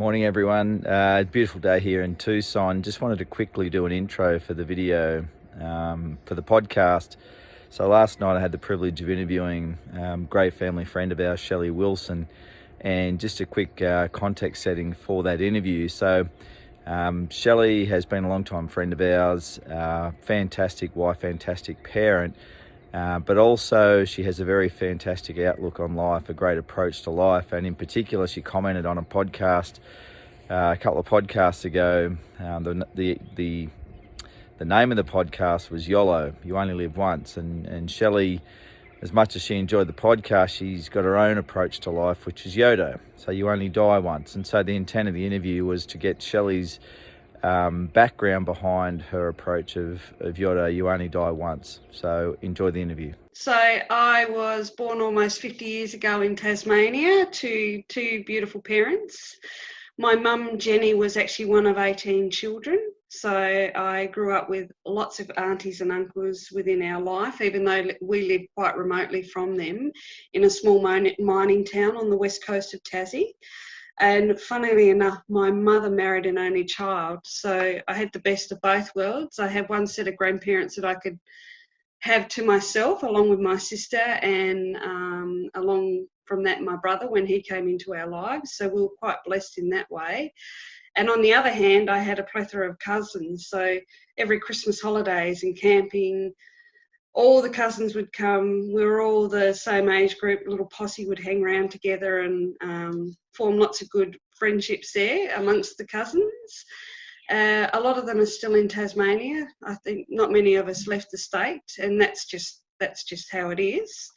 Morning, everyone. Beautiful day here in Tucson. Just wanted to quickly do an intro for the video for the podcast. So last night I had the privilege of interviewing a great family friend of ours, Shelley Wilson, and just a quick context setting for that interview. So Shelley has been a long-time friend of ours, fantastic wife, fantastic parent, but also she has a very fantastic outlook on life, a great approach to life. And in particular, she commented on a podcast a couple of podcasts ago. The name of the podcast was YODO, You Only Live Once. And Shelley, as much as she enjoyed the podcast, she's got her own approach to life, which is YODO, so you only die once. And so the intent of the interview was to get Shelley's background behind her approach of YODO, you only die once. So enjoy the interview. So I was born almost 50 years ago in Tasmania to two beautiful parents. My mum, Jenny, was actually one of 18 children. So I grew up with lots of aunties and uncles within our life, even though we lived quite remotely from them in a small mining town on the west coast of Tassie. And funnily enough, my mother married an only child. So I had the best of both worlds. I had one set of grandparents that I could have to myself, along with my sister, and along from that, my brother, when he came into our lives. So we were quite blessed in that way. And on the other hand, I had a plethora of cousins. So every Christmas holidays and camping, all the cousins would come. We were all the same age group. A little posse would hang around together and form lots of good friendships there amongst the cousins. A lot of them are still in Tasmania. I think not many of us left the state, and that's just how it is.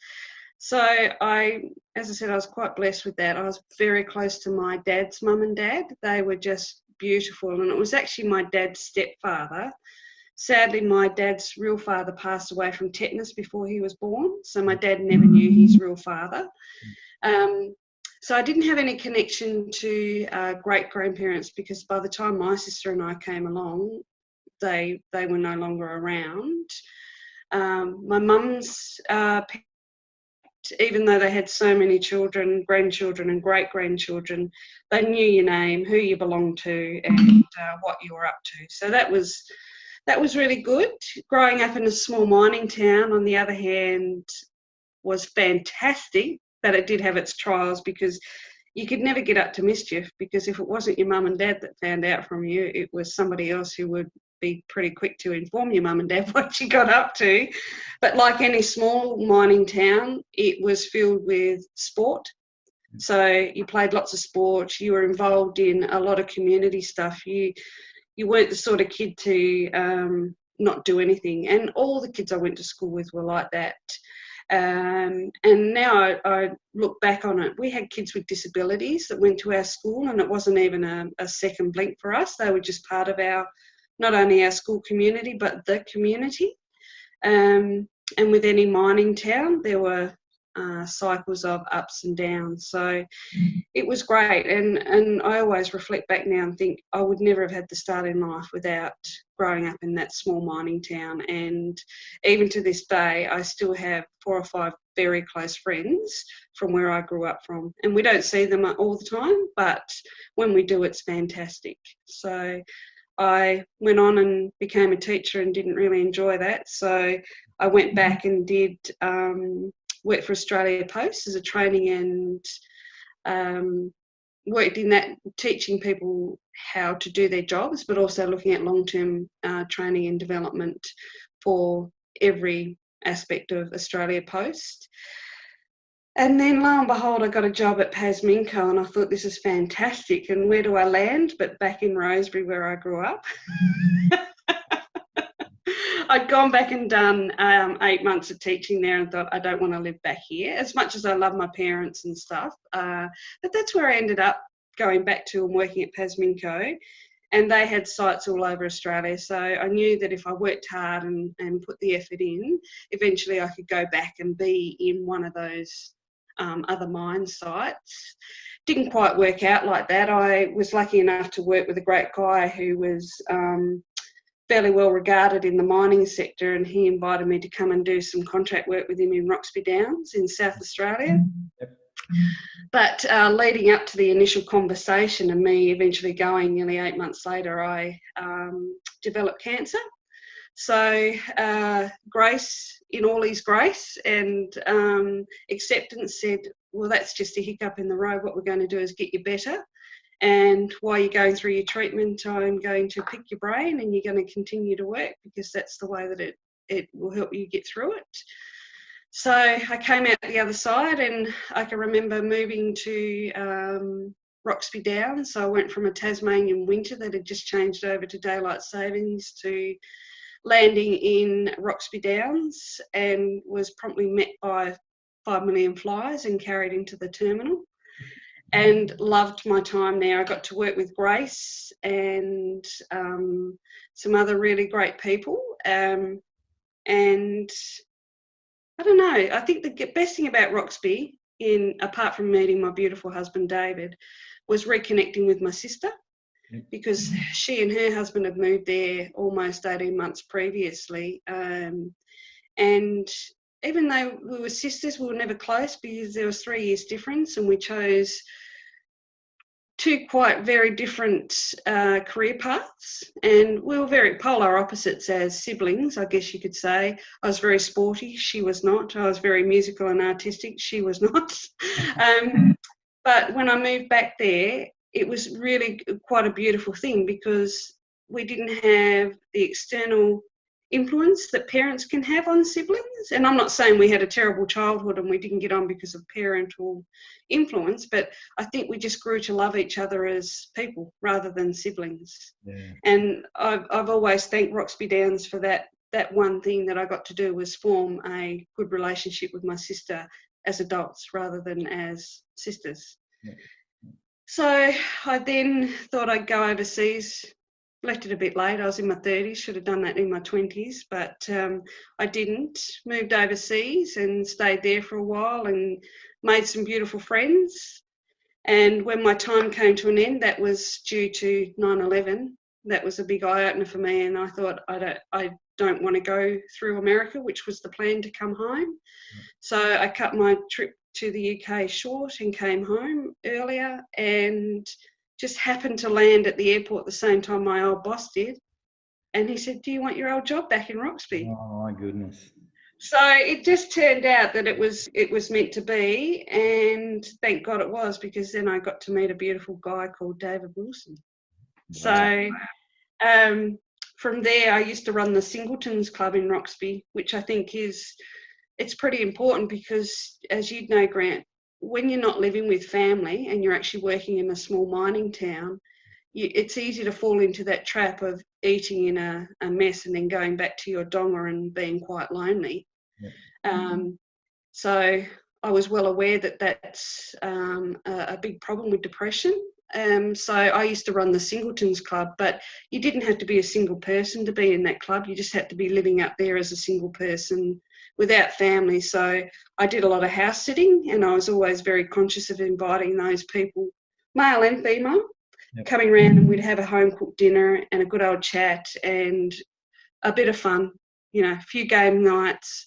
So as I said, I was quite blessed with that. I was very close to my dad's mum and dad. They were just beautiful, and it was actually my dad's stepfather. Sadly, my dad's real father passed away from tetanus before he was born, so my dad never knew his real father. So I didn't have any connection to great-grandparents, because by the time my sister and I came along, they were no longer around. My mum's parents, even though they had so many children, grandchildren and great-grandchildren, they knew your name, who you belonged to, and what you were up to. So that was really good. Growing up in a small mining town, on the other hand, was fantastic, but it did have its trials, because you could never get up to mischief, because if it wasn't your mum and dad that found out from you, it was somebody else who would be pretty quick to inform your mum and dad what you got up to. But like any small mining town, it was filled with sport. So you played lots of sports, you were involved in a lot of community stuff. You weren't the sort of kid to not do anything. And all the kids I went to school with were like that. And now I look back on it, we had kids with disabilities that went to our school, and it wasn't even a second blink for us. They were just part of not only our school community, but the community. And with any mining town, there were cycles of ups and downs. So it was great. And I always reflect back now and think I would never have had the start in life without growing up in that small mining town. And even to this day, I still have 4 or 5 very close friends from where I grew up from. And we don't see them all the time, but when we do, it's fantastic. So I went on and became a teacher and didn't really enjoy that. So I went back and did work for Australia Post as a training, and worked in that, teaching people how to do their jobs, but also looking at long-term training and development for every aspect of Australia Post. And then lo and behold, I got a job at Pasminco, and I thought, this is fantastic. And where do I land? But back in Rosebery, where I grew up. I'd gone back and done 8 months of teaching there, and thought, I don't want to live back here, as much as I love my parents and stuff. But that's where I ended up going back to and working at Pasminco. And they had sites all over Australia. So I knew that if I worked hard and put the effort in, eventually I could go back and be in one of those other mine sites. Didn't quite work out like that. I was lucky enough to work with a great guy who was fairly well regarded in the mining sector, and he invited me to come and do some contract work with him in Roxby Downs in South Australia. But leading up to the initial conversation and me eventually going nearly 8 months later, I developed cancer. So grace, in all his grace, and acceptance said, well, that's just a hiccup in the road. What we're going to do is get you better. And while you're going through your treatment, I'm going to pick your brain and you're going to continue to work, because that's the way that it will help you get through it. So I came out the other side, and I can remember moving to Roxby Downs. So I went from a Tasmanian winter that had just changed over to daylight savings to landing in Roxby Downs, and was promptly met by 5 million flies and carried into the terminal, and loved my time there. I got to work with Grace and some other really great people. And I don't know, I think the best thing about Roxby, apart from meeting my beautiful husband David, was reconnecting with my sister, because she and her husband had moved there almost 18 months previously. And even though we were sisters, we were never close, because there was 3 years difference, and we chose 2 quite very different career paths, and we were very polar opposites as siblings, I guess you could say. I was very sporty, she was not. I was very musical and artistic, she was not. But when I moved back there, it was really quite a beautiful thing, because we didn't have the external influence that parents can have on siblings. And I'm not saying we had a terrible childhood and we didn't get on because of parental influence, but I think we just grew to love each other as people rather than siblings. Yeah. And I've always thanked Roxby Downs for that one thing that I got to do, was form a good relationship with my sister as adults rather than as sisters. Yeah. So I then thought I'd go overseas. Left it a bit late. I was in my 30s, should have done that in my 20s, but I didn't. Moved overseas and stayed there for a while and made some beautiful friends. And when my time came to an end, that was due to 9/11. That was a big eye-opener for me, and I thought, I don't want to go through America, which was the plan to come home. So I cut my trip to the UK short and came home earlier, and just happened to land at the airport at the same time my old boss did. And he said, do you want your old job back in Roxby? Oh, my goodness. So it just turned out that it was meant to be, and thank God it was, because then I got to meet a beautiful guy called David Wilson. Wow. So from there, I used to run the Singletons Club in Roxby, which I think it's pretty important, because as you'd know, Grant, when you're not living with family and you're actually working in a small mining town, it's easy to fall into that trap of eating in a mess and then going back to your donga and being quite lonely. Yeah. So I was well aware that that's a big problem with depression. So I used to run the Singletons Club, but you didn't have to be a single person to be in that club. You just had to be living up there as a single person without family. So I did a lot of house sitting, and I was always very conscious of inviting those people, male and female, coming around, and we'd have a home cooked dinner and a good old chat and a bit of fun, a few game nights,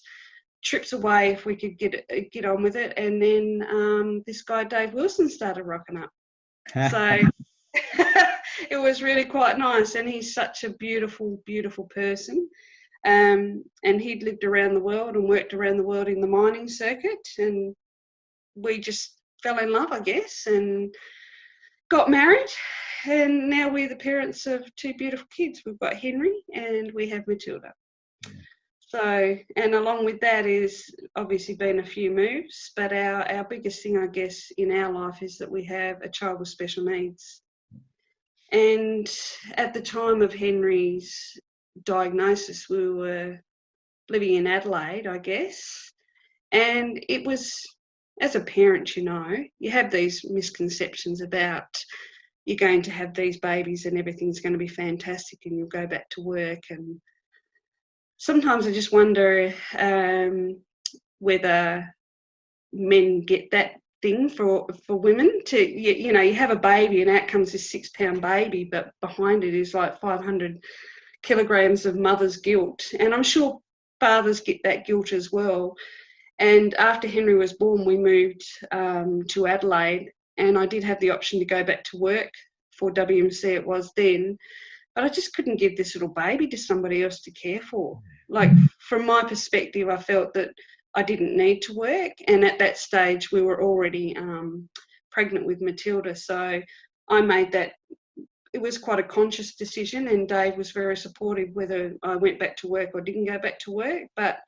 trips away if we could get on with it. And then this guy Dave Wilson started rocking up. So it was really quite nice, and he's such a beautiful, beautiful person. And he'd lived around the world and worked around the world in the mining circuit, and we just fell in love, I guess, and got married, and now we're the parents of 2 beautiful kids. We've got Henry and we have Matilda. So, and along with that is obviously been a few moves, but our biggest thing, I guess, in our life is that we have a child with special needs. And at the time of Henry's diagnosis, we were living in Adelaide, I guess, and it was, as a parent, you have these misconceptions about you're going to have these babies and everything's going to be fantastic and you'll go back to work. And sometimes I just wonder whether men get that thing for women to, you have a baby and out comes this 6-pound baby, but behind it is like 500 kilograms of mother's guilt. And I'm sure fathers get that guilt as well. And after Henry was born, we moved to Adelaide, and I did have the option to go back to work for WMC it was then, but I just couldn't give this little baby to somebody else to care for. Like, from my perspective, I felt that I didn't need to work, and at that stage we were already pregnant with Matilda, so I made that. It was quite a conscious decision, and Dave was very supportive whether I went back to work or didn't go back to work. But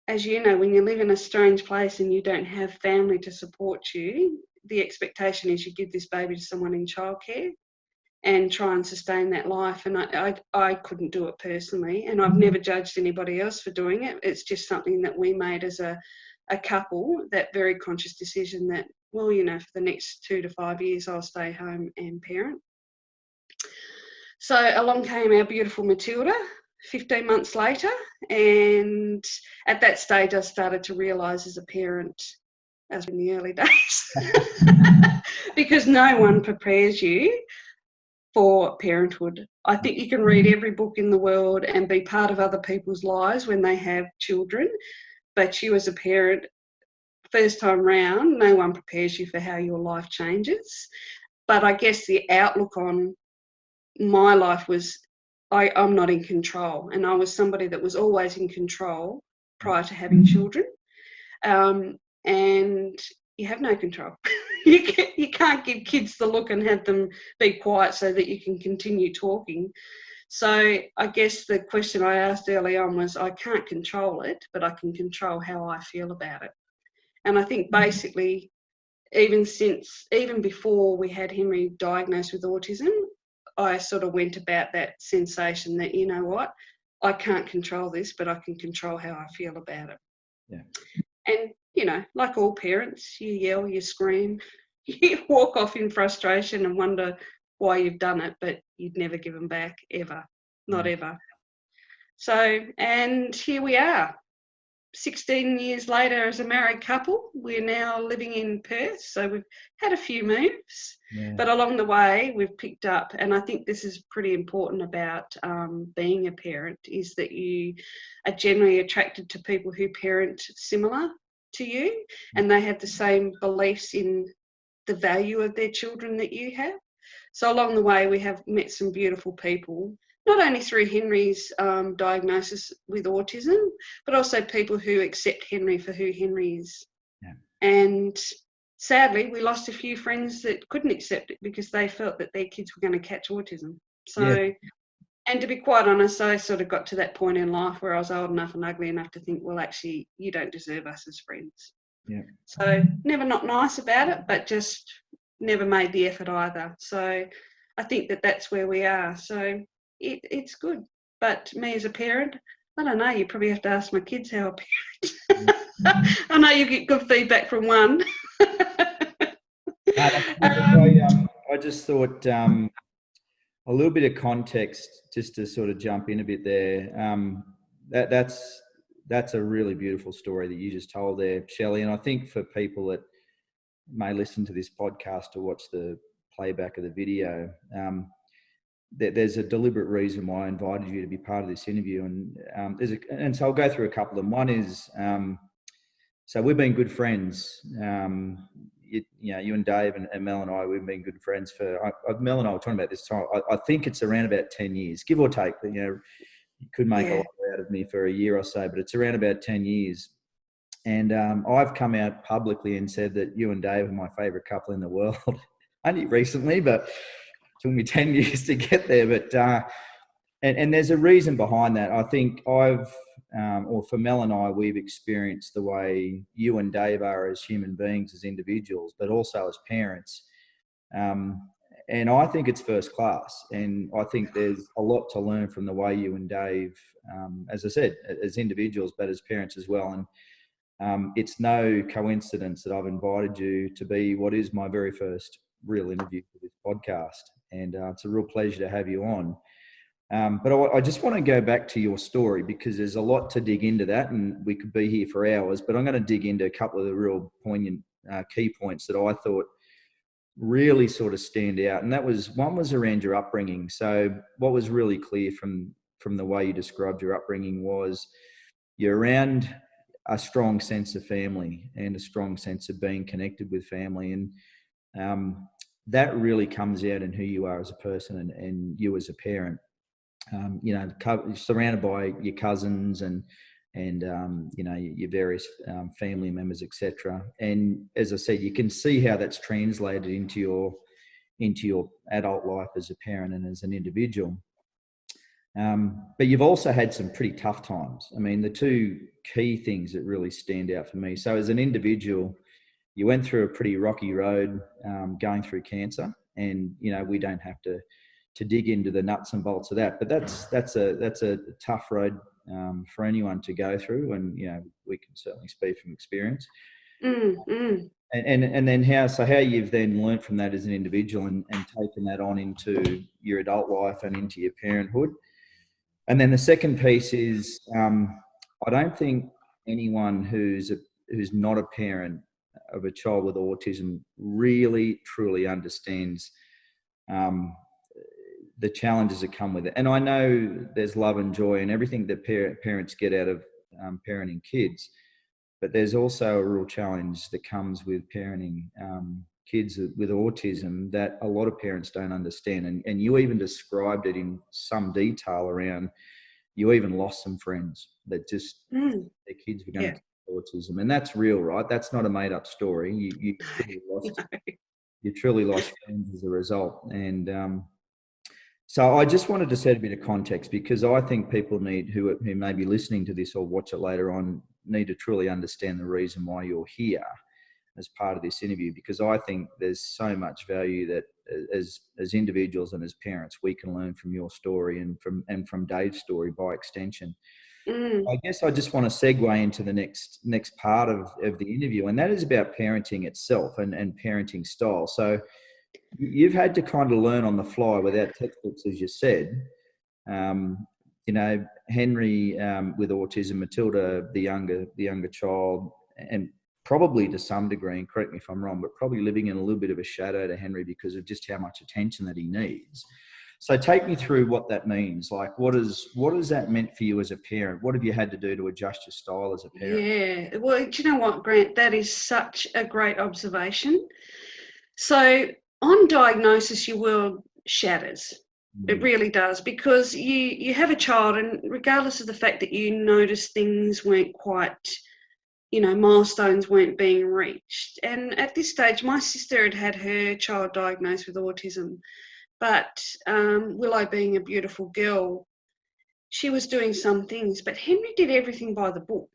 as you know, when you live in a strange place and you don't have family to support you, the expectation is you give this baby to someone in childcare and try and sustain that life. And I couldn't do it personally, and I've never judged anybody else for doing it. It's just something that we made as a couple, that very conscious decision that, well, you know, for the next 2 to 5 years, I'll stay home and parent. So along came our beautiful Matilda 15 months later, and at that stage I started to realise as a parent, as in the early days, because no one prepares you for parenthood. I think you can read every book in the world and be part of other people's lives when they have children, but you as a parent, first time round, no one prepares you for how your life changes. But I guess the outlook on my life was, I'm not in control, and I was somebody that was always in control prior to having children, and you have no control. You can't give kids the look and have them be quiet so that you can continue talking. So I guess the question I asked early on was, I can't control it, but I can control how I feel about it. And I think basically, even before we had Henry diagnosed with autism, I sort of went about that sensation that, you know what, I can't control this, but I can control how I feel about it. Yeah. And, you know, like all parents, you yell, you scream, you walk off in frustration and wonder why you've done it, but you'd never give them back, ever. Not ever. So, and here we are. 16 years later, as a married couple, we're now living in Perth. So we've had a few moves, but along the way we've picked up, and I think this is pretty important about being a parent, is that you are generally attracted to people who parent similar to you, and they have the same beliefs in the value of their children that you have. So along the way we have met some beautiful people, not only through Henry's diagnosis with autism, but also people who accept Henry for who Henry is. Yeah. And sadly, we lost a few friends that couldn't accept it because they felt that their kids were going to catch autism. So, and to be quite honest, I sort of got to that point in life where I was old enough and ugly enough to think, well, actually, you don't deserve us as friends. Yeah. So never not nice about it, but just never made the effort either. So I think that that's where we are. So it's good. But me as a parent, I don't know, you probably have to ask my kids how I parent. I know you get good feedback from one. I just thought a little bit of context, just to sort of jump in a bit there. That's a really beautiful story that you just told there, Shelley. And I think for people that may listen to this podcast or watch the playback of the video, there's a deliberate reason why I invited you to be part of this interview. And so I'll go through a couple of them. One is, so we've been good friends. You and Dave and Mel and I, we've been good friends for, Mel and I were talking about this time, I think it's around about 10 years, give or take, but, you could make a lot out of me for a year or so, but it's around about 10 years. And I've come out publicly and said that you and Dave are my favourite couple in the world. Only recently, but it took me 10 years to get there. But and there's a reason behind that. I think or for Mel and I, we've experienced the way you and Dave are as human beings, as individuals, but also as parents. And I think it's first class. And I think there's a lot to learn from the way you and Dave, as I said, as individuals, but as parents as well. And it's no coincidence that I've invited you to be what is my very first real interview for this podcast. And it's a real pleasure to have you on. But I just want to go back to your story, because there's a lot to dig into that, and we could be here for hours, but I'm going to dig into a couple of the real poignant key points that I thought really sort of stand out. And one was around your upbringing. So what was really clear from the way you described your upbringing was you're around a strong sense of family and a strong sense of being connected with family. And that really comes out in who you are as a person and you as a parent. Surrounded by your cousins and your various family members, etc. And as I said, you can see how that's translated into your adult life as a parent and as an individual. But you've also had some pretty tough times. I mean, the two key things that really stand out for me. So as an individual, you went through a pretty rocky road going through cancer, and we don't have to dig into the nuts and bolts of that, but that's a tough road for anyone to go through, and we can certainly speak from experience. And then how you've then learned from that as an individual and taken that on into your adult life and into your parenthood. And then the second piece is I don't think anyone who's not a parent of a child with autism really truly understands the challenges that come with it. And I know there's love and joy and everything that parents get out of parenting kids, but there's also a real challenge that comes with parenting kids with autism that a lot of parents don't understand. And you even described it in some detail around, you even lost some friends that just their kids were going to have autism. And that's real, right? That's not a made up story. You truly lost friends as a result. And so I just wanted to set a bit of context, because I think people who may be listening to this or watch it later on need to truly understand the reason why you're here as part of this interview, because I think there's so much value that as individuals and as parents we can learn from your story and from Dave's story by extension. I guess I just want to segue into the next part of the interview, and that is about parenting itself and parenting style. So you've had to kind of learn on the fly without textbooks, as you said. Henry with autism, Matilda, the younger child, and probably to some degree, and correct me if I'm wrong, but probably living in a little bit of a shadow to Henry because of just how much attention that he needs. So take me through what that means. Like, what has that meant for you as a parent? What have you had to do to adjust your style as a parent? Yeah, well, do you know what, Grant? That is such a great observation. So on diagnosis, your world shatters. It really does, because you have a child, and regardless of the fact that you notice things weren't quite, milestones weren't being reached. And at this stage, my sister had her child diagnosed with autism, but Willow, being a beautiful girl, she was doing some things, but Henry did everything by the book.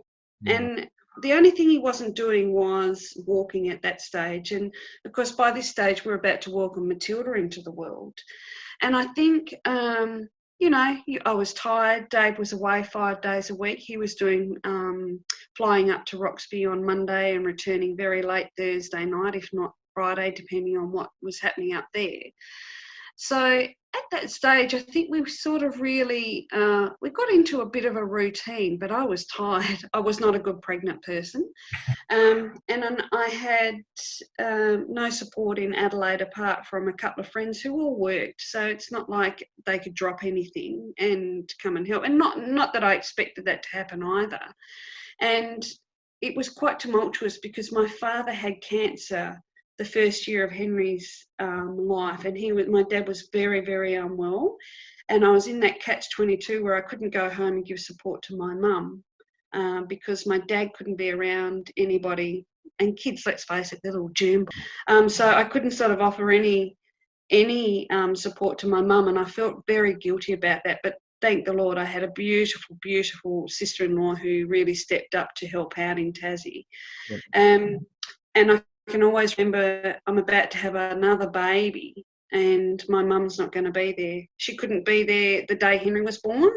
And the only thing he wasn't doing was walking at that stage. And of course, by this stage, we're about to welcome Matilda into the world. And I think, I was tired. Dave was away 5 days a week. He was doing flying up to Roxby on Monday and returning very late Thursday night, if not Friday, depending on what was happening up there. So at that stage, I think we sort of really, we got into a bit of a routine, but I was tired. I was not a good pregnant person. And I had no support in Adelaide apart from a couple of friends who all worked. So it's not like they could drop anything and come and help. And not that I expected that to happen either. And it was quite tumultuous because my father had cancer the first year of Henry's life, and my dad was very, very unwell, and I was in that catch-22 where I couldn't go home and give support to my mum because my dad couldn't be around anybody, and kids, let's face it, they're little germ. So I couldn't sort of offer any support to my mum, and I felt very guilty about that. But thank the Lord, I had a beautiful, beautiful sister-in-law who really stepped up to help out in Tassie. And I can always remember I'm about to have another baby and my mum's not going to be there. She couldn't be there the day Henry was born,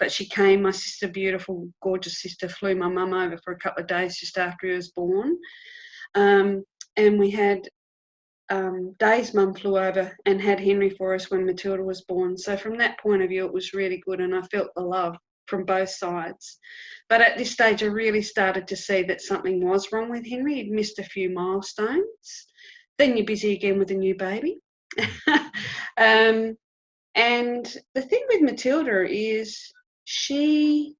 but she came. My sister, beautiful, gorgeous sister, flew my mum over for a couple of days just after he was born. And we had Dave's mum flew over and had Henry for us when Matilda was born. So from that point of view, it was really good, and I felt the love from both sides. But at this stage, I really started to see that something was wrong with Henry. He'd missed a few milestones. Then you're busy again with a new baby. And the thing with Matilda is she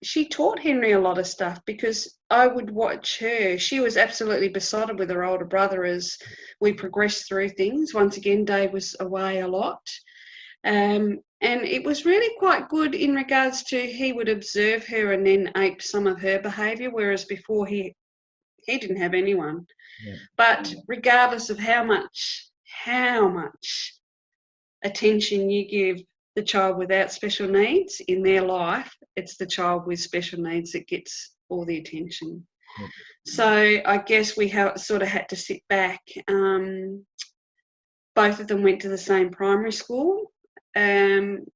she taught Henry a lot of stuff, because I would watch her. She was absolutely besotted with her older brother as we progressed through things. Once again, Dave was away a lot. And it was really quite good in regards to he would observe her and then ape some of her behaviour, whereas before he didn't have anyone. Yeah. But regardless of how much attention you give the child without special needs in their life, it's the child with special needs that gets all the attention. Yeah. So I guess we sort of had to sit back. Both of them went to the same primary school, and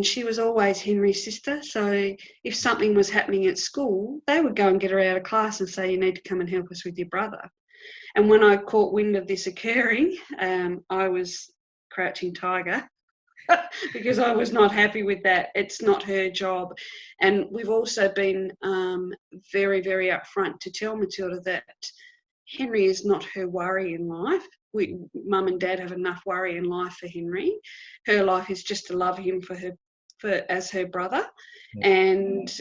she was always Henry's sister. So if something was happening at school, they would go and get her out of class and say, you need to come and help us with your brother. And when I caught wind of this occurring, I was crouching tiger because I was not happy with that. It's not her job. And we've also been very, very upfront to tell Matilda that Henry is not her worry in life. Mum and Dad have enough worry in life for Henry. Her life is just to love him as her brother. Yeah. And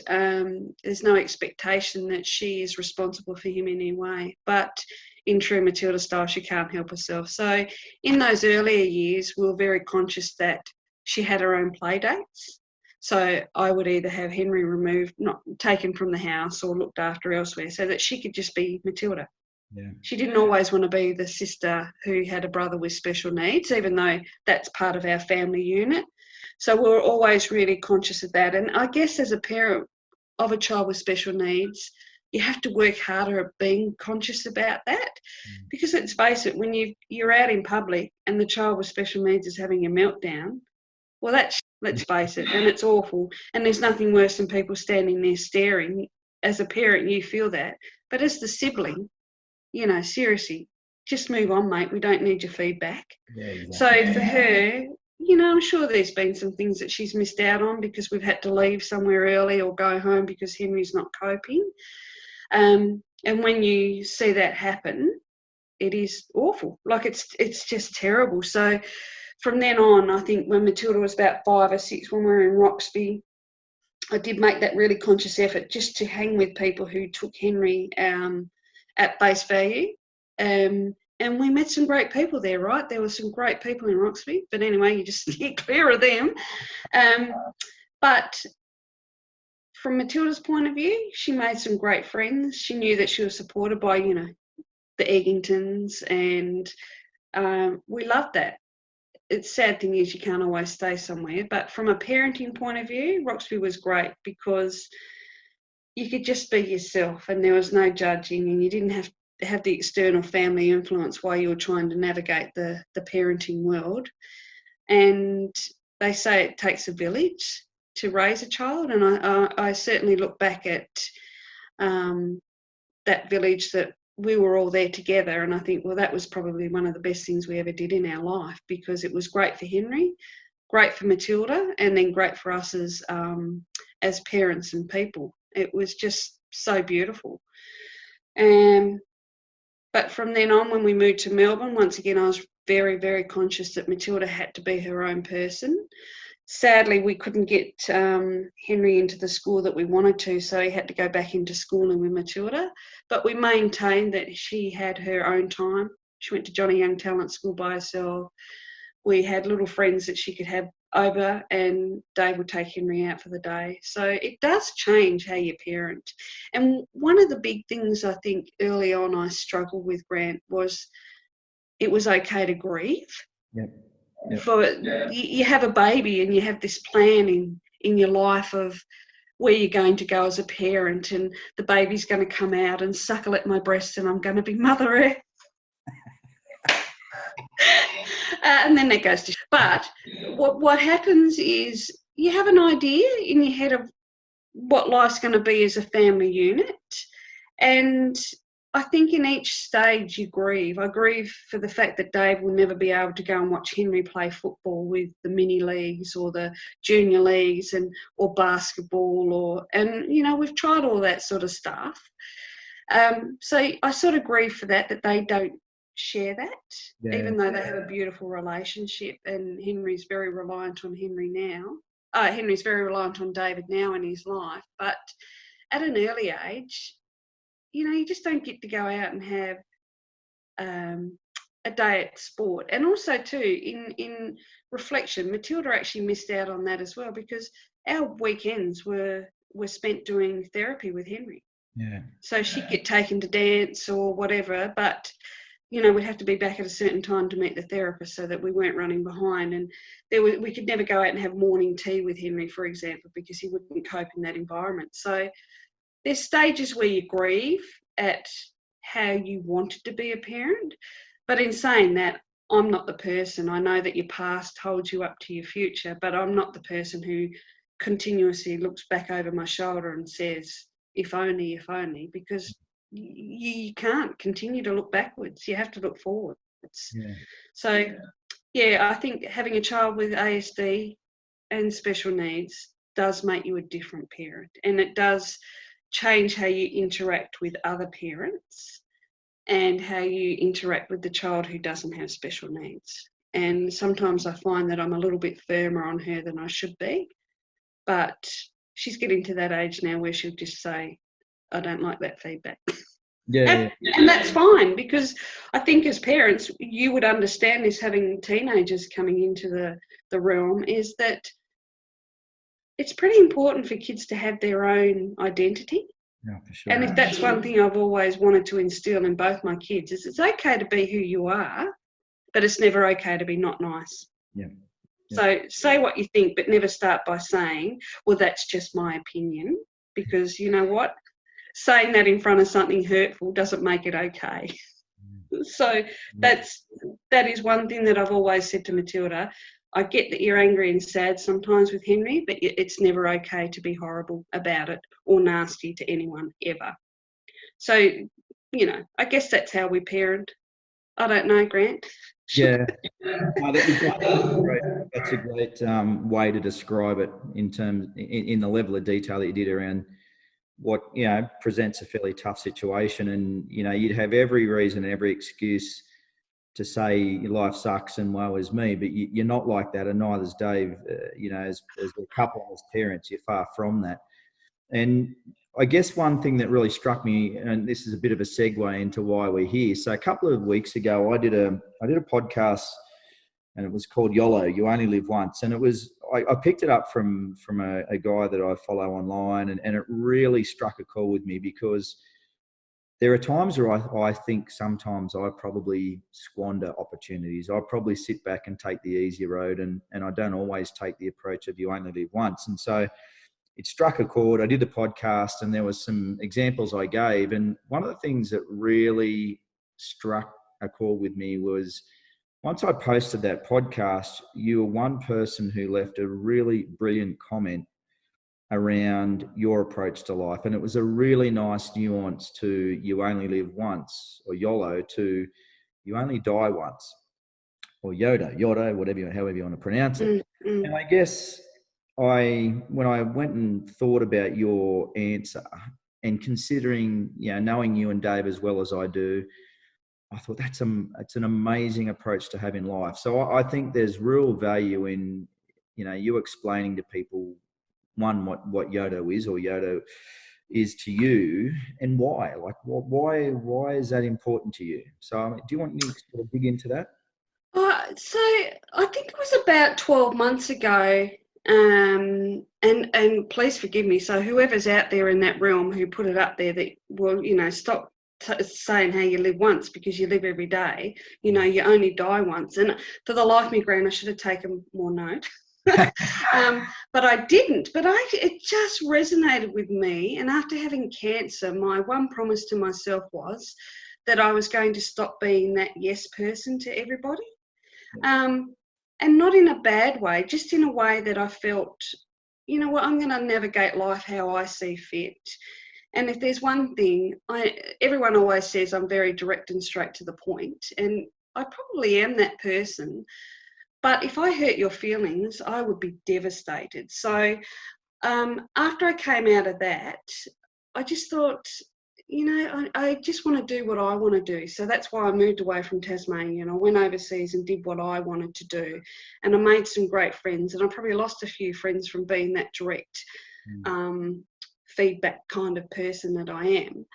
there's no expectation that she is responsible for him in any way. But in true Matilda style, she can't help herself. So in those earlier years, we were very conscious that she had her own play dates. So I would either have Henry removed, not taken from the house, or looked after elsewhere, so that she could just be Matilda. Yeah. She didn't always want to be the sister who had a brother with special needs, even though that's part of our family unit. So we were always really conscious of that. And I guess as a parent of a child with special needs, you have to work harder at being conscious about that. Because let's face it, when you're out in public and the child with special needs is having a meltdown, well, let's face it, and it's awful. And there's nothing worse than people standing there staring. As a parent, you feel that. But as the sibling, seriously, just move on, mate. We don't need your feedback. Yeah, exactly. So for her, I'm sure there's been some things that she's missed out on because we've had to leave somewhere early or go home because Henry's not coping. And when you see that happen, it is awful. Like it's just terrible. So from then on, I think when Matilda was about 5 or 6, when we were in Roxby, I did make that really conscious effort just to hang with people who took Henry at face value. And we met some great people there, right? There were some great people in Roxby. But anyway, you just get clear of them. But from Matilda's point of view, she made some great friends. She knew that she was supported by, the Eggingtons, and we loved that. It's sad thing is you can't always stay somewhere. But from a parenting point of view, Roxby was great because you could just be yourself and there was no judging, and you didn't have to have the external family influence while you were trying to navigate the parenting world. And they say it takes a village to raise a child, and I certainly look back at that village that we were all there together, and I think, well, that was probably one of the best things we ever did in our life, because it was great for Henry, great for Matilda, and then great for us as parents and people. It was just so beautiful. But from then on, when we moved to Melbourne, once again, I was very, very conscious that Matilda had to be her own person. Sadly, we couldn't get Henry into the school that we wanted to, so he had to go back into schooling with Matilda. But we maintained that she had her own time. She went to Johnny Young Talent School by herself. We had little friends that she could have over, and Dave would take Henry out for the day. So it does change how you parent. And one of the big things I think early on I struggled with, Grant, was it was okay to grieve. Yep. Yep. You have a baby and you have this plan in your life of where you're going to go as a parent, and the baby's going to come out and suckle at my breast and I'm going to be Mother Earth. And then that goes to... But what happens is you have an idea in your head of what life's going to be as a family unit, and I think in each stage you grieve. I grieve for the fact that Dave will never be able to go and watch Henry play football with the mini leagues or the junior leagues or basketball and we've tried all that sort of stuff. So I sort of grieve for that they don't share that, even though they have a beautiful relationship, and Henry's very reliant on Henry now. Henry's very reliant on David now in his life, but at an early age, you just don't get to go out and have a day at sport. And also too, in reflection, Matilda actually missed out on that as well, because our weekends were spent doing therapy with Henry. Yeah. So she'd get taken to dance or whatever, but we'd have to be back at a certain time to meet the therapist so that we weren't running behind. And we could never go out and have morning tea with Henry, for example, because he wouldn't cope in that environment. So there's stages where you grieve at how you wanted to be a parent. But in saying that, I'm not the person. I know that your past holds you up to your future, but I'm not the person who continuously looks back over my shoulder and says, if only, because you can't continue to look backwards. You have to look forwards. Yeah. So, I think having a child with ASD and special needs does make you a different parent, and it does change how you interact with other parents and how you interact with the child who doesn't have special needs. And sometimes I find that I'm a little bit firmer on her than I should be, but she's getting to that age now where she'll just say, I don't like that feedback. Yeah. And that's fine, because I think as parents, you would understand this, having teenagers coming into the realm, is that it's pretty important for kids to have their own identity. Yeah, for sure. And if that's one thing I've always wanted to instill in both my kids, is it's okay to be who you are, but it's never okay to be not nice. Yeah. So say what you think, but never start by saying, well, that's just my opinion, because you know what? Saying that in front of something hurtful doesn't make it okay. So that is one thing that I've always said to Matilda. I get that you're angry and sad sometimes with Henry, but it's never okay to be horrible about it or nasty to anyone ever. So, I guess that's how we parent. I don't know, Grant. Yeah. No, that's a great way to describe it in the level of detail that you did around what, presents a fairly tough situation. And, you'd have every reason and every excuse to say your life sucks and woe is me, but you're not like that, and neither's Dave. As a couple, as parents, you're far from that. And I guess one thing that really struck me, and this is a bit of a segue into why we're here. So a couple of weeks ago, I did a podcast, and it was called YOLO, You Only Live Once. And it was, I picked it up from a guy that I follow online, and it really struck a chord with me, because there are times where I think sometimes I probably squander opportunities. I probably sit back and take the easy road, and I don't always take the approach of you only live once. And so it struck a chord. I did the podcast, and there was some examples I gave. And one of the things that really struck a chord with me was, once I posted that podcast, you were one person who left a really brilliant comment around your approach to life. And it was a really nice nuance to you only live once, or YOLO, to you only die once, or YODO, however you want to pronounce it. And I guess when I went and thought about your answer, and considering, knowing you and Dave as well as I do, I thought it's an amazing approach to have in life. So I think there's real value in, you explaining to people, one, what YODO is, or YODO is to you, and why. Like, why is that important to you? So do you want me to sort of dig into that? So I think it was about 12 months ago, and please forgive me. So whoever's out there in that realm who put it up there, that, well, stop saying how you live once, because you live every day. You only die once. And for the life of me, Grant, I should have taken more note. But I didn't. But it just resonated with me. And after having cancer, my one promise to myself was that I was going to stop being that yes person to everybody. And not in a bad way, just in a way that I felt, I'm going to navigate life how I see fit. And if there's one thing, everyone always says I'm very direct and straight to the point, and I probably am that person. But if I hurt your feelings, I would be devastated. So after I came out of that, I just thought, I just want to do what I want to do. So that's why I moved away from Tasmania and I went overseas and did what I wanted to do. And I made some great friends, and I probably lost a few friends from being that direct feedback kind of person that I am.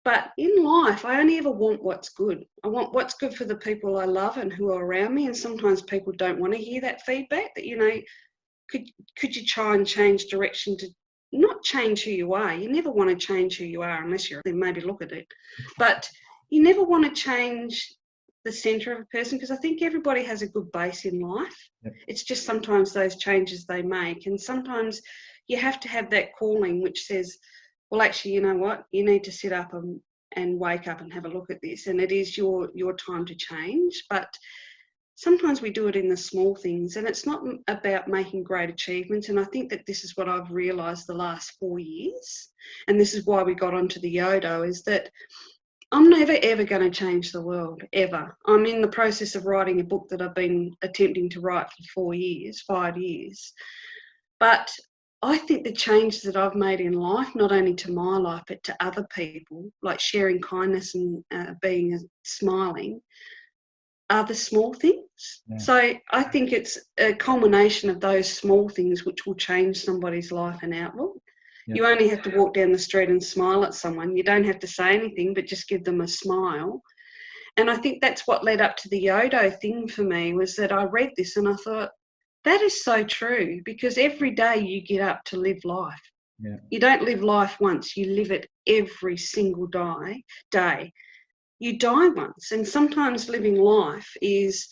But in life, I only ever want what's good. I want what's good for the people I love and who are around me. And sometimes people don't want to hear that feedback that, could you try and change direction to not change who you are? You never want to change who you are unless you're, then maybe look at it. But you never want to change the centre of a person, because I think everybody has a good base in life. Yep. It's just sometimes those changes they make. And sometimes you have to have that calling which says, well, actually, you know what? You need to sit up and wake up and have a look at this. And it is your time to change. But sometimes we do it in the small things, and it's not about making great achievements. And I think that this is what I've realised the last 4 years, and this is why we got onto the YODO, is that I'm never, ever going to change the world, ever. I'm in the process of writing a book that I've been attempting to write for 5 years. But I think the changes that I've made in life, not only to my life, but to other people, like sharing kindness and smiling, are the small things. Yeah. So I think it's a culmination of those small things which will change somebody's life and outlook. Yeah. You only have to walk down the street and smile at someone. You don't have to say anything, but just give them a smile. And I think that's what led up to the YODO thing for me, was that I read this and I thought, that is so true, because every day you get up to live life. Yeah. You don't live life once, you live it every single day. You die once, and sometimes living life is,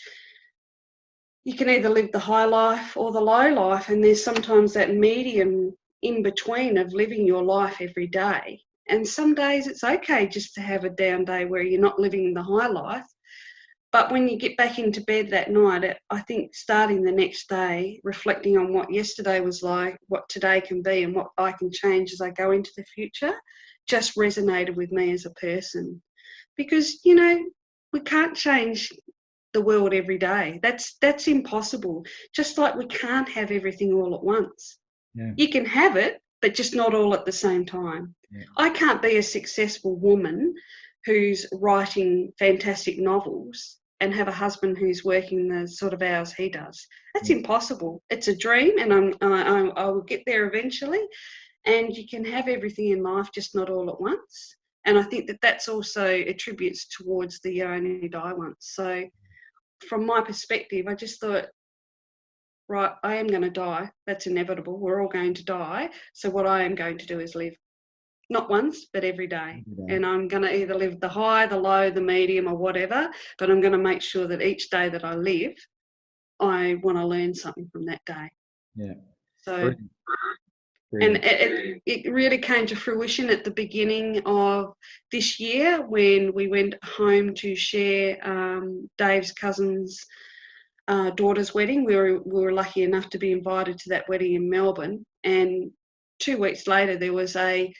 you can either live the high life or the low life, and there's sometimes that medium in between of living your life every day. And some days it's okay just to have a down day where you're not living the high life. But when you get back into bed that night, I think starting the next day, reflecting on what yesterday was like, what today can be, and what I can change as I go into the future, just resonated with me as a person. Because, we can't change the world every day. That's impossible. Just like we can't have everything all at once. Yeah. You can have it, but just not all at the same time. Yeah. I can't be a successful woman who's writing fantastic novels and have a husband who's working the sort of hours he does. That's impossible. It's a dream, and I will get there eventually. And you can have everything in life, just not all at once. And I think that that's also attributes towards the you only die once. So from my perspective, I just thought, right, I am going to die. That's inevitable. We're all going to die. So what I am going to do is live. Not once, but every day. And I'm going to either live the high, the low, the medium, or whatever, but I'm going to make sure that each day that I live, I want to learn something from that day. Yeah. So... And it really came to fruition at the beginning of this year when we went home to share Dave's cousin's daughter's wedding. We were lucky enough to be invited to that wedding in Melbourne. And 2 weeks later, there was a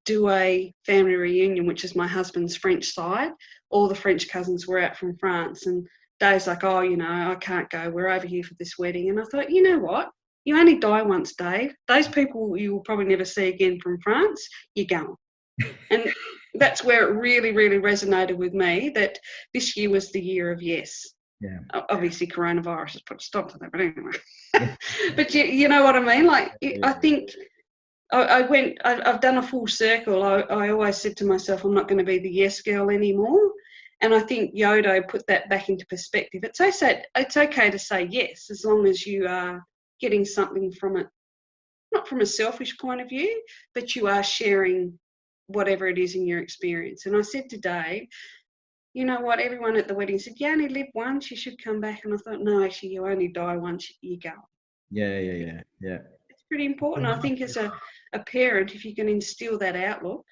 Douai family reunion, which is my husband's French side. All the French cousins were out from France. And Dave's like, oh, I can't go. We're over here for this wedding. And I thought, you know what? You only die once, Dave. Those people you will probably never see again from France, you're going. And that's where it really, really resonated with me, that this year was the year of yes. Yeah. Obviously, coronavirus has put a stop to that, but anyway. Yeah. But you know what I mean? Like, I think I've done a full circle. I always said to myself, I'm not going to be the yes girl anymore. And I think YODO put that back into perspective. It's okay to say yes, as long as you are getting something from it, not from a selfish point of view, but you are sharing whatever it is in your experience. And I said to Dave, you know what, everyone at the wedding said, you only live once, you should come back. And I thought, no, actually, you only die once, you go. Yeah. It's pretty important. I think as a parent, if you can instill that outlook,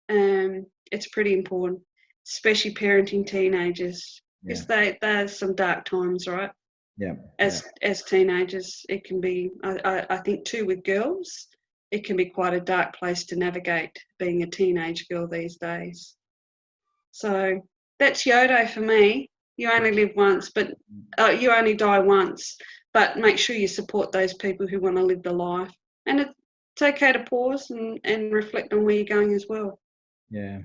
it's pretty important, especially parenting teenagers, because there's some dark times, right? Yeah. As teenagers, it can be, I think too, with girls, it can be quite a dark place to navigate being a teenage girl these days. So that's YODO for me. You only live once, but you only die once, but make sure you support those people who want to live the life. And it's okay to pause and reflect on where you're going as well. Yeah.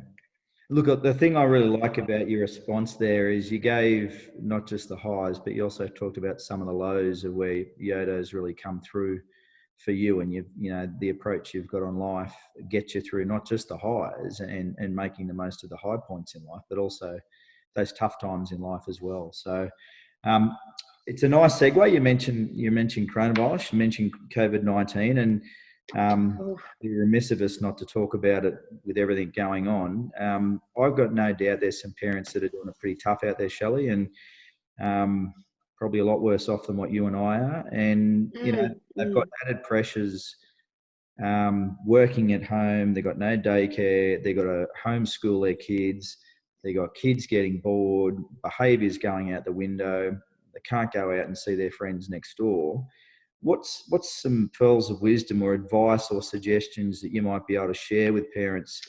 Look, the thing I really like about your response there is you gave not just the highs, but you also talked about some of the lows of where YODO's really come through for you, and the approach you've got on life gets you through not just the highs and making the most of the high points in life, but also those tough times in life as well. So um, it's a nice segue. You mentioned coronavirus, you mentioned COVID-19, and Oh, be remiss of us not to talk about it with everything going on. I've got no doubt there's some parents that are doing it pretty tough out there, Shelley, and probably a lot worse off than what you and I are. And they've got mm. added pressures, working at home. They've got no daycare. They've got to homeschool their kids. They've got kids getting bored. Behaviour's going out the window. They can't go out and see their friends next door. What's some pearls of wisdom or advice or suggestions that you might be able to share with parents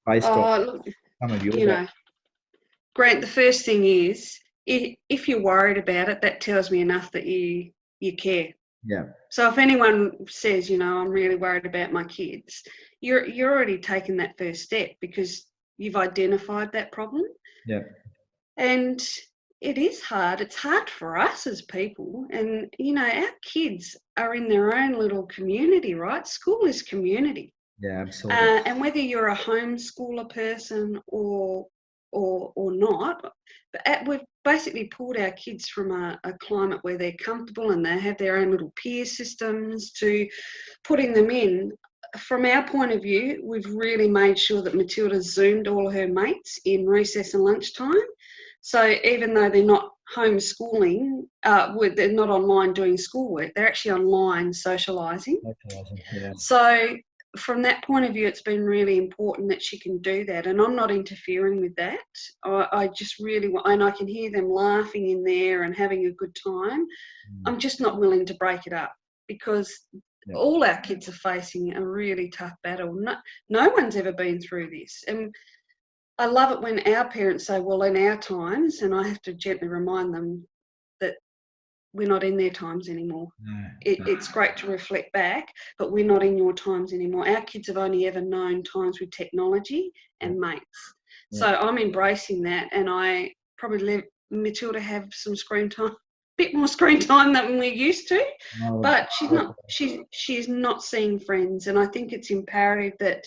based on Oh, look, some of your you know, Grant, the first thing is, if you're worried about it, that tells me enough that you care. yeah, So if anyone says, I'm really worried about my kids, you're already taking that first step because you've identified that problem. yeah, And it is hard. It's hard for us as people. And, our kids are in their own little community, right? School is community. yeah, absolutely. And whether you're a homeschooler person or not, we've basically pulled our kids from a climate where they're comfortable and they have their own little peer systems to putting them in. From our point of view, we've really made sure that Matilda Zoomed all her mates in recess and lunchtime. So even though they're not homeschooling, they're not online doing schoolwork, they're actually online socialising. Yeah, So from that point of view, it's been really important that she can do that. And I'm not interfering with that. I just really want, and I can hear them laughing in there and having a good time. I'm just not willing to break it up because all our kids are facing a really tough battle. No one's ever been through this. And I love it when our parents say, well, in our times, and I have to gently remind them that we're not in their times anymore. It's great to reflect back, but we're not in your times anymore. Our kids have only ever known times with technology and mates. So I'm embracing that, and I probably let Matilda have some screen time, a bit more screen time than we're used to, but she's not seeing friends, and I think it's imperative that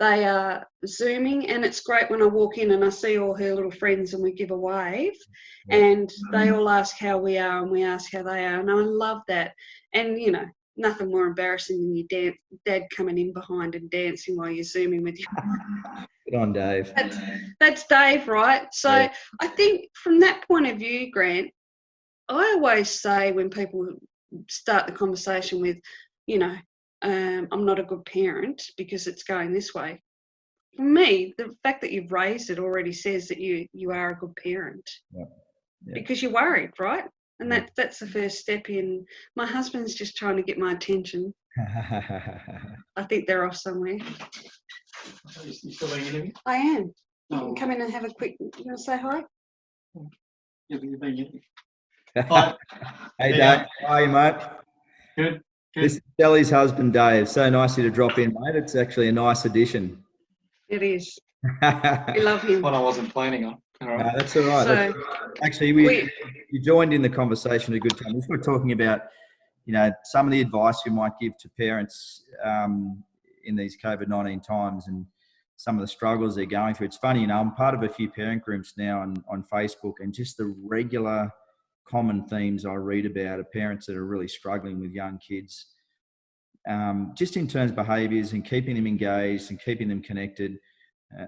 they are Zooming, and it's great when I walk in and I see all her little friends and we give a wave and they all ask how we are and we ask how they are, and I love that. And, nothing more embarrassing than your dad coming in behind and dancing while you're Zooming with you. Good on Dave. That's Dave, right? So I think from that point of view, Grant, I always say when people start the conversation with, I'm not a good parent because it's going this way. For me, the fact that you've raised it already says that you are a good parent because you're worried, right? And that's the first step in. My husband's just trying to get my attention. I think they're off somewhere. You still being interviewed? I am. You can come in and have a quick. You want to say hi? Yeah, you're being interviewed. Hi. Hey Dave, how are you, mate? Good. This is Shelley's husband, Dave. So nice of you to drop in, mate. It's actually a nice addition. It is. We love him. What I wasn't planning on. All right. That's all right. So, actually, you joined in the conversation at a good time. We're talking about, some of the advice you might give to parents in these COVID-19 times and some of the struggles they're going through. It's funny, I'm part of a few parent groups now on Facebook, and just the regular common themes I read about are parents that are really struggling with young kids, just in terms of behaviours and keeping them engaged and keeping them connected.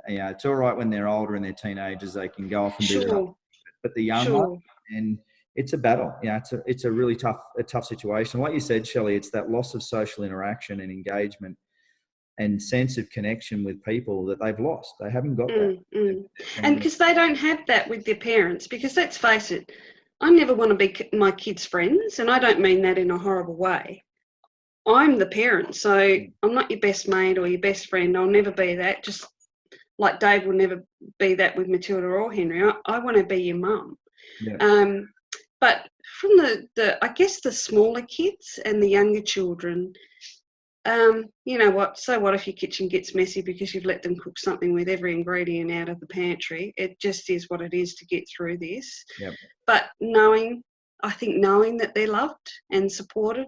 It's all right when they're older and they're teenagers, they can go off and do that, but the young one, and it's a battle. It's a really tough situation. Like you said, Shelley, it's that loss of social interaction and engagement and sense of connection with people that they've lost. They haven't got that. And because they don't have that with their parents, because let's face it, I never want to be my kids' friends, and I don't mean that in a horrible way. I'm the parent, so I'm not your best mate or your best friend. I'll never be that, just like Dave will never be that with Matilda or Henry. I want to be your mum. But from I guess the smaller kids and the younger children, you know what, so what if your kitchen gets messy because you've let them cook something with every ingredient out of the pantry? It just is what it is to get through this. Yep. But knowing that they're loved and supported,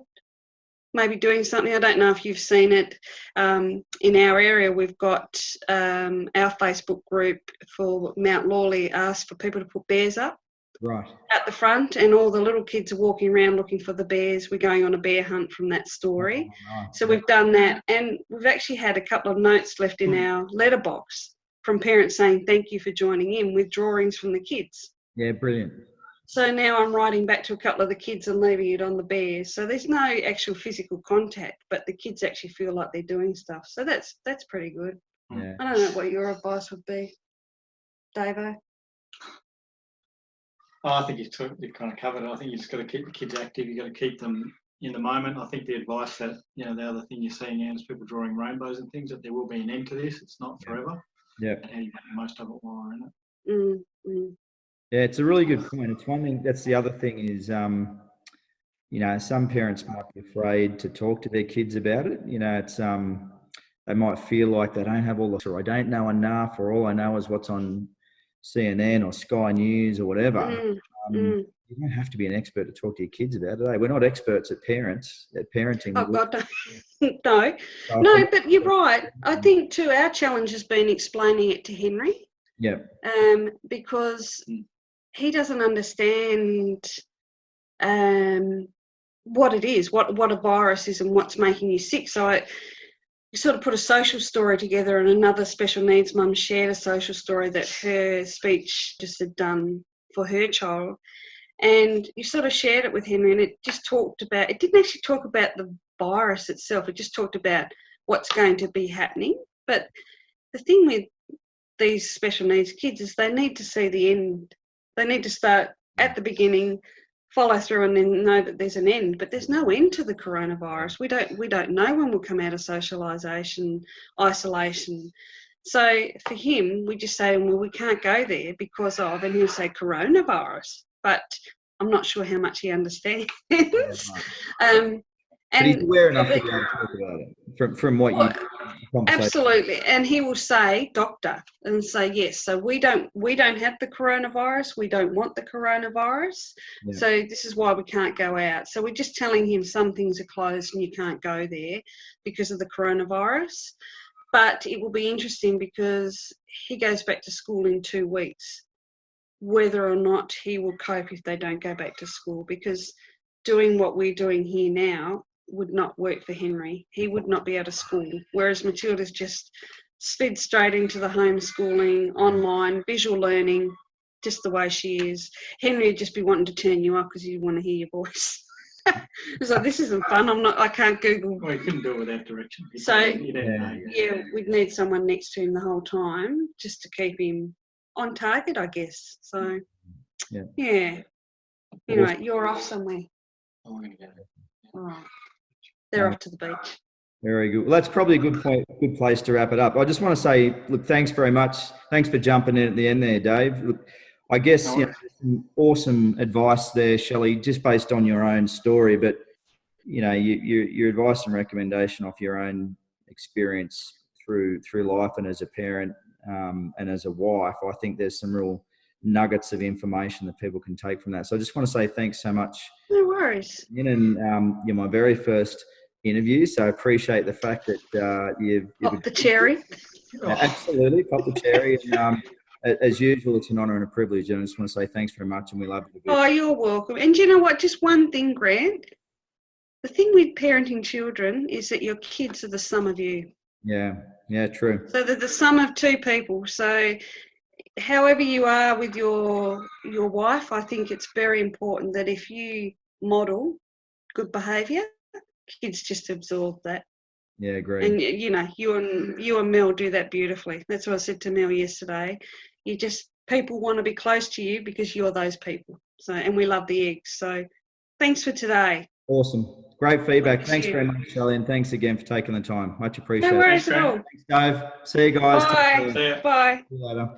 maybe doing something. I don't know if you've seen it. In our area, we've got our Facebook group for Mount Lawley asked for people to put bears up. Right. At the front, and all the little kids are walking around looking for the bears. We're going on a bear hunt from that story. Oh, nice. So we've done that, and we've actually had a couple of notes left in our letterbox from parents saying thank you for joining in, with drawings from the kids. Yeah, brilliant. So now I'm writing back to a couple of the kids and leaving it on the bears. So there's no actual physical contact, but the kids actually feel like they're doing stuff. So that's pretty good. Yeah. I don't know what your advice would be, Davo. Oh, I think you've kind of covered it. I think you just got to keep the kids active. You've got to keep them in the moment. I think the advice that, the other thing you're seeing now is people drawing rainbows and things, that there will be an end to this. It's not forever. Yeah. And how you make the most of it while we're in it. Mm. Yeah, it's a really good point. It's one thing. That's the other thing is, some parents might be afraid to talk to their kids about it. It's they might feel like they don't have all the, or I don't know enough, or all I know is what's on CNN or Sky News or whatever. You don't have to be an expert to talk to your kids about it. We're not experts at parenting. Oh God, no, but you're right. I think too, our challenge has been explaining it to Henry. Yeah. Because he doesn't understand what it is, what a virus is, and what's making you sick. So we sort of put a social story together, and another special needs mum shared a social story that her speech just had done for her child. And you sort of shared it with Henry, and it just it didn't actually talk about the virus itself. It just talked about what's going to be happening. But the thing with these special needs kids is they need to see the end. They need to start at the beginning, follow through, and then know that there's an end. But there's no end to the coronavirus. We don't know when we'll come out of socialisation, isolation. So for him, we just say, well, we can't go there because of, and he'll say coronavirus, but I'm not sure how much he understands. But he's aware enough to be able to talk about it from what you. Absolutely, and he will say doctor and say yes. So we don't have the coronavirus. We don't want the coronavirus. Yeah. So this is why we can't go out. So we're just telling him some things are closed and you can't go there because of the coronavirus. But it will be interesting because he goes back to school in 2 weeks, whether or not he will cope if they don't go back to school, because doing what we're doing here now would not work for Henry. He would not be out of school, whereas Matilda's just slid straight into the homeschooling, online, visual learning, just the way she is. Henry would just be wanting to turn you up because he'd want to hear your voice. It's like, this isn't fun. I can't Google. Well, you couldn't do it without direction. We'd need someone next to him the whole time just to keep him on target, I guess. So, yeah. Anyway, you're off somewhere. I'm going to go. All right. They're off to the beach. Very good. Well, that's probably a good place to wrap it up. I just want to say, look, thanks very much. Thanks for jumping in at the end there, Dave. Look, I guess some awesome advice there, Shelley, just based on your own story. But your advice and recommendation off your own experience through life and as a parent and as a wife, I think there's some real nuggets of information that people can take from that. So I just want to say thanks so much. No worries. And you're my very first interview, so I appreciate the fact that you've pop the cherry. Absolutely, pop the cherry. And, as usual, it's an honour and a privilege, and I just want to say thanks very much, and we love you. Oh, you're welcome. And you know what? Just one thing, Grant. The thing with parenting children is that your kids are the sum of you. Yeah, true. So they're the sum of two people. So however you are with your wife, I think it's very important that if you model good behaviour, kids just absorb that. Yeah, great. And you and Mel do that beautifully. That's what I said to Mel yesterday. People want to be close to you because you're those people. So, and we love the eggs. So thanks for today. Awesome. Great feedback. Thanks very much, Shelley, and thanks again for taking the time. Much appreciated. No worries at all. Thanks, Dave. See you guys. Bye. See ya. Bye. See you later.